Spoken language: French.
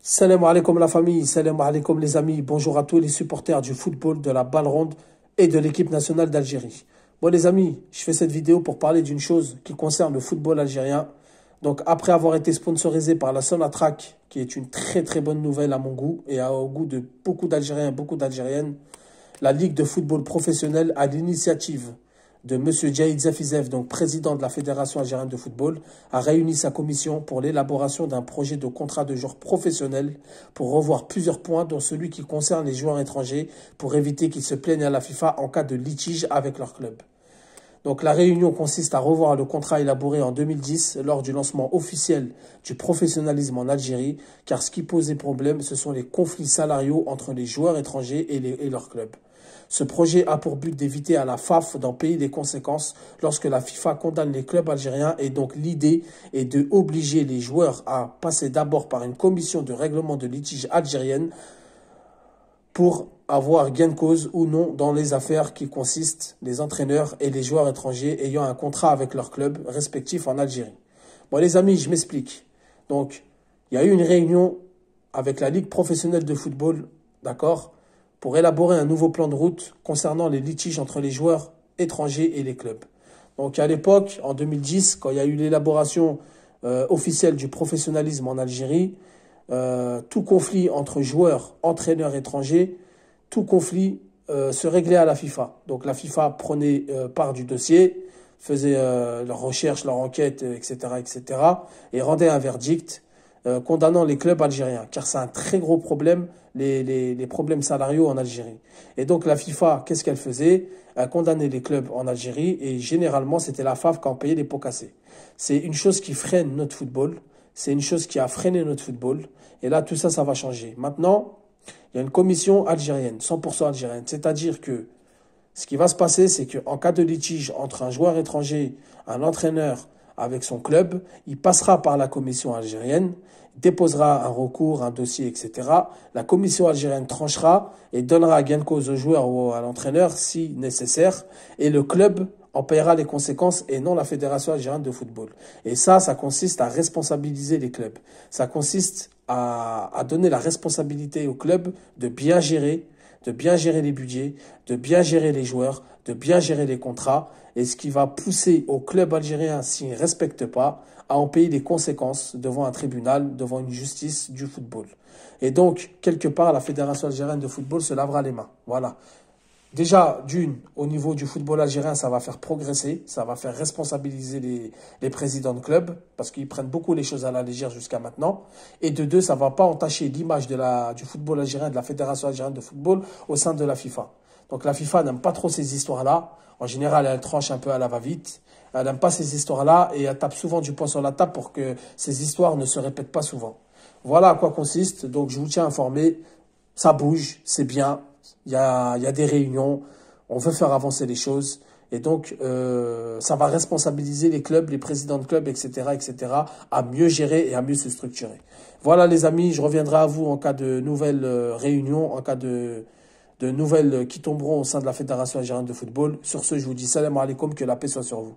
Salam alaikum la famille, salam alaikum les amis, bonjour à tous les supporters du football, de la balle ronde et de l'équipe nationale d'Algérie. Bon les amis, je fais cette vidéo pour parler d'une chose qui concerne le football algérien. Donc après avoir été sponsorisé par la Sonatrach, qui est une très bonne nouvelle à mon goût et au goût de beaucoup d'Algériens et beaucoup d'Algériennes, la Ligue de football professionnel à l'initiative de M. Djaïd Zafizev, donc président de la Fédération algérienne de football, a réuni sa commission pour l'élaboration d'un projet de contrat de joueurs professionnels pour revoir plusieurs points, dont celui qui concerne les joueurs étrangers, pour éviter qu'ils se plaignent à la FIFA en cas de litige avec leur club. Donc la réunion consiste à revoir le contrat élaboré en 2010 lors du lancement officiel du professionnalisme en Algérie, car ce qui posait problème, ce sont les conflits salariaux entre les joueurs étrangers et leurs clubs. Ce projet a pour but d'éviter à la FAF d'en payer les conséquences lorsque la FIFA condamne les clubs algériens, et donc l'idée est de obliger les joueurs à passer d'abord par une commission de règlement de litige algérienne pour avoir gain de cause ou non dans les affaires qui consistent les entraîneurs et les joueurs étrangers ayant un contrat avec leur club respectif en Algérie. Bon les amis, je m'explique. Donc, il y a eu une réunion avec la Ligue professionnelle de football, d'accord, pour élaborer un nouveau plan de route concernant les litiges entre les joueurs étrangers et les clubs. Donc à l'époque, en 2010, quand il y a eu l'élaboration officielle du professionnalisme en Algérie, tout conflit entre joueurs, entraîneurs étrangers, tout conflit se réglait à la FIFA. Donc la FIFA prenait part du dossier, faisait leurs recherches, leurs enquêtes, etc., et rendait un verdict condamnant les clubs algériens, car c'est un très gros problème, les problèmes salariaux en Algérie. Et donc la FIFA, qu'est-ce qu'elle faisait? Elle condamnait les clubs en Algérie, et généralement c'était la FAF qui en payait les pots cassés. C'est une chose qui freine notre football, c'est une chose qui a freiné notre football, et là tout ça, ça va changer. Maintenant, il y a une commission algérienne, 100% algérienne, c'est-à-dire que ce qui va se passer, c'est qu'en cas de litige entre un joueur étranger, un entraîneur avec son club, il passera par la commission algérienne, déposera un recours, un dossier, etc. La commission algérienne tranchera et donnera gain de cause au joueur ou à l'entraîneur si nécessaire, et le club en paiera les conséquences et non la Fédération algérienne de football. Et ça consiste à responsabiliser les clubs. Ça consiste à donner la responsabilité aux clubs de bien gérer les budgets, de bien gérer les joueurs, de bien gérer les contrats, et ce qui va pousser au club algérien, s'il ne respecte pas, à en payer les conséquences devant un tribunal, devant une justice du football. Et donc, quelque part, la Fédération algérienne de football se lavera les mains. Voilà. Déjà, d'une, au niveau du football algérien, ça va faire progresser, ça va faire responsabiliser les présidents de clubs, parce qu'ils prennent beaucoup les choses à la légère jusqu'à maintenant. Et de deux, ça va pas entacher l'image du football algérien, de la Fédération algérienne de football au sein de la FIFA. Donc la FIFA n'aime pas trop ces histoires-là. En général, elle tranche un peu à la va-vite. Elle n'aime pas ces histoires-là et elle tape souvent du poing sur la table pour que ces histoires ne se répètent pas souvent. Voilà à quoi consiste. Donc je vous tiens informé. Ça bouge, c'est bien. Il y a des réunions, on veut faire avancer les choses, et donc ça va responsabiliser les clubs, les présidents de clubs, etc., à mieux gérer et à mieux se structurer. Voilà les amis, je reviendrai à vous en cas de nouvelles réunions, en cas de nouvelles qui tomberont au sein de la Fédération algérienne de football. Sur ce, je vous dis salam alaikum, que la paix soit sur vous.